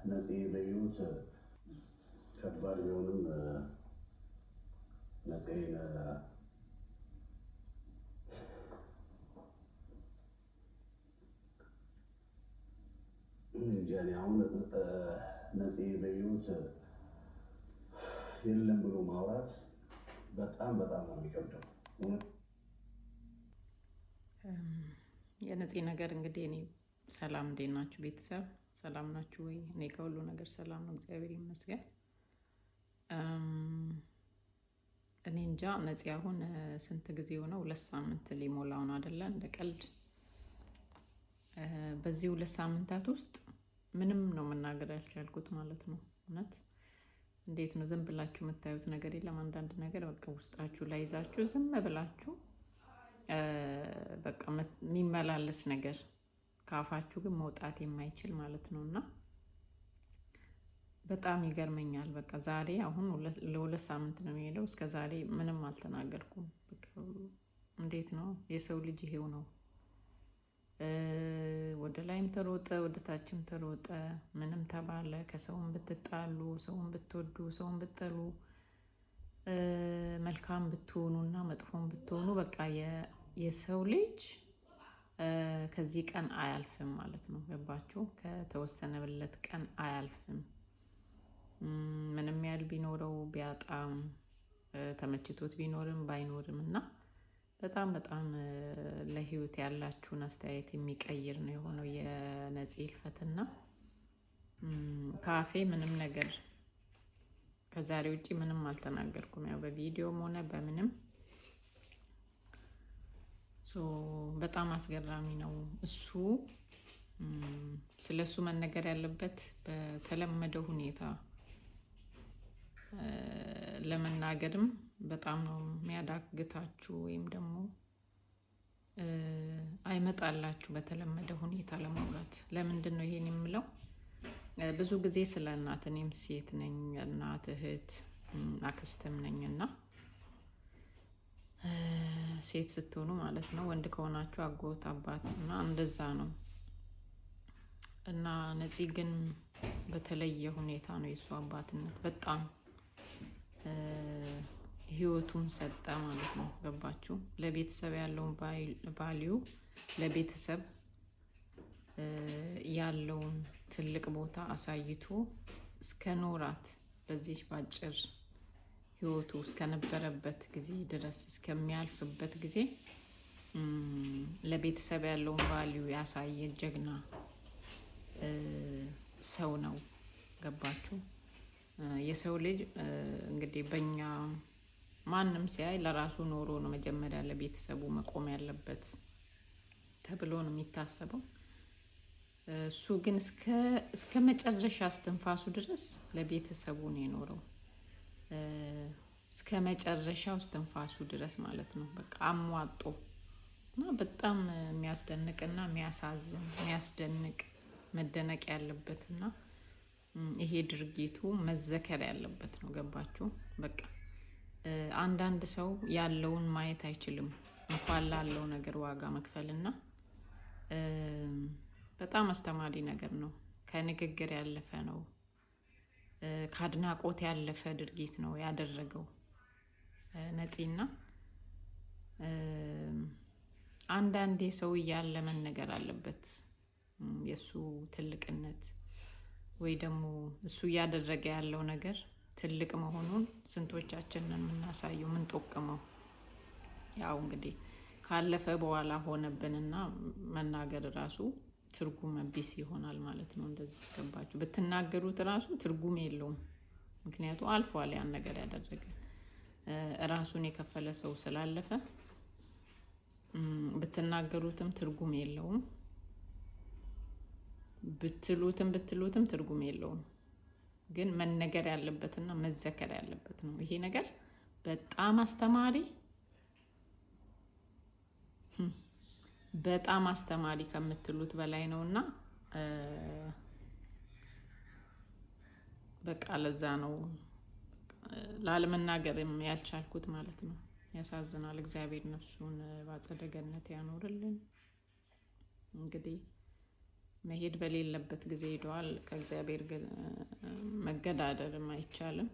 ነፂ በህይወት ከባድ ቢሆንም ነፂን እንጃ እኔ አሁን ነፂ በህይወት የለም ብሎ ማውራት በጣም ነው የሚከብደው። የነፂ ነገር እንግዲህ እኔ ሰላም እንዴት ናችሁ ቤተሰብ? ሰላም ናችሁ ወይ? እኔ ከሁሉ ነገር ሰላም ነው፣ እግዚአብሔር ይመስገን። እኔ እንጃ ነፂ አሁን ስንት ጊዜ ሆነው? 2 ሳምንት ሊሞላው ነው አይደለ? እንደ ቀልድ በዚህ 2 ሳምንታት ውስጥ ምንም ነው መናገር ያልቻልኩት ማለት ነው። እውነት እንዴት ነው ዝም ብላችሁ የምታዩት ነገር የለም። አንዳንድ ነገር በቃ ውስጣችሁ ላይ ይዛችሁ ዝም ብላችሁ በቃ የሚመላለስ ነገር ካፋችሁ ግን መውጣት የማይችል ማለት ነውና በጣም ይገርመኛል። በቃ ዛሬ አሁን ለ2 ሳምንት ነው የሚሄደው። እስከ ዛሬ ምንም አልተናገርኩም። በቃ እንዴት ነው የሰው ልጅ ይሄው ነው። ወደ ላይም ተሮጠ ወደ ታችም ተሮጠ፣ ምንም ተባለ። ከሰውም ብትጣሉ፣ ሰውም ብትወዱ፣ ሰውም ብትጠሉ፣ መልካም ብትሆኑና መጥፎም ብትሆኑ በቃ የሰው ልጅ ከዚህ ቀን አያልፍም ማለት ነው። ገባችሁ? ከተወሰነለት ቀን አያልፍም። ምንም ያህል ቢኖረው ቢያጣም ተመችቶት ቢኖርም ባይኖርም እና በጣም ለህይወት ያላችሁን አስተያየት የሚቀይር ነው የሆነው የነፂ ህልፈትና ካፌ ምንም ነገር ከዛሬ ውጪ ምንም አልተናገርኩም። ያው በቪዲዮም ሆነ በምንም በጣም አስገራሚ ነው። ስለሱ መነገር ያለበት በተለመደው ሁኔታ ለመናገርም በጣም ነው የሚያዳግታችሁ፣ ወይም ደግሞ አይመጣላችሁ በተለመደ ሁኔታ ለማውራት። ለምንድን ነው ይሄን የምለው? ብዙ ጊዜ ስለ እናት፣ እኔም ሴት ነኝ፣ እናት፣ እህት፣ አክስትም ነኝና ሴት ስትሆኑ ማለት ነው፣ ወንድ ከሆናችሁ አጎት፣ አባት እና እንደዛ ነው። እና ነፂ ግን በተለየ ሁኔታ ነው የእሱ አባትነት በጣም ህይወቱን ሰጠ ማለት ነው። ገባችሁ? ለቤተሰብ ያለውን ቫልዩ፣ ለቤተሰብ ያለውን ትልቅ ቦታ አሳይቶ እስከ ኖራት በዚህ ባጭር ህይወቱ እስከነበረበት ጊዜ ድረስ እስከሚያልፍበት ጊዜ ለቤተሰብ ያለውን ቫልዩ ያሳየ ጀግና ሰው ነው። ገባችሁ? የሰው ልጅ እንግዲህ በእኛ ማንም ሲያይ ለራሱ ኖሮ ነው መጀመሪያ ለቤተሰቡ መቆም ያለበት ተብሎ ነው የሚታሰበው። እሱ ግን እስከ መጨረሻ እስትንፋሱ ድረስ ለቤተሰቡ ነው የኖረው። እስከ መጨረሻው እስትንፋሱ ድረስ ማለት ነው። በቃ አሟጦ እና በጣም የሚያስደንቅና የሚያሳዝን የሚያስደንቅ መደነቅ ያለበትና ይሄ ድርጊቱ መዘከር ያለበት ነው። ገባችሁ? በቃ አንዳንድ ሰው ያለውን ማየት አይችልም እንኳን ላለው ነገር ዋጋ መክፈልና በጣም አስተማሪ ነገር ነው። ከንግግር ያለፈ ነው። ከአድናቆት ያለፈ ድርጊት ነው ያደረገው ነፂና አንዳንዴ ሰው እያለ መነገር አለበት የሱ ትልቅነት ወይ ደግሞ እሱ እያደረገ ያለው ነገር ትልቅ መሆኑን ስንቶቻችንን የምናሳየው ምን ጠቀመው? ያው እንግዲህ ካለፈ በኋላ ሆነብንና መናገር ራሱ ትርጉም ቢስ ይሆናል ማለት ነው። እንደዚህ ተገባችሁ? ብትናገሩት ራሱ ትርጉም የለውም። ምክንያቱም አልፏል። ያን ነገር ያደረገ ራሱን የከፈለ ሰው ስላለፈ ብትናገሩትም ትርጉም የለውም። ብትሉትም ትርጉም የለውም። ግን መነገር ያለበትና መዘከር ያለበት ነው። ይሄ ነገር በጣም አስተማሪ ከምትሉት በላይ ነውና በቃ ለዛ ነው ላለመናገርም ያልቻልኩት ማለት ነው። ያሳዝናል። እግዚአብሔር ነፍሱን በአጸደ ገነት ያኖርልን። እንግዲህ መሄድ በሌለበት ጊዜ ሄደዋል። ከእግዚአብሔር መገዳደርም አይቻልም።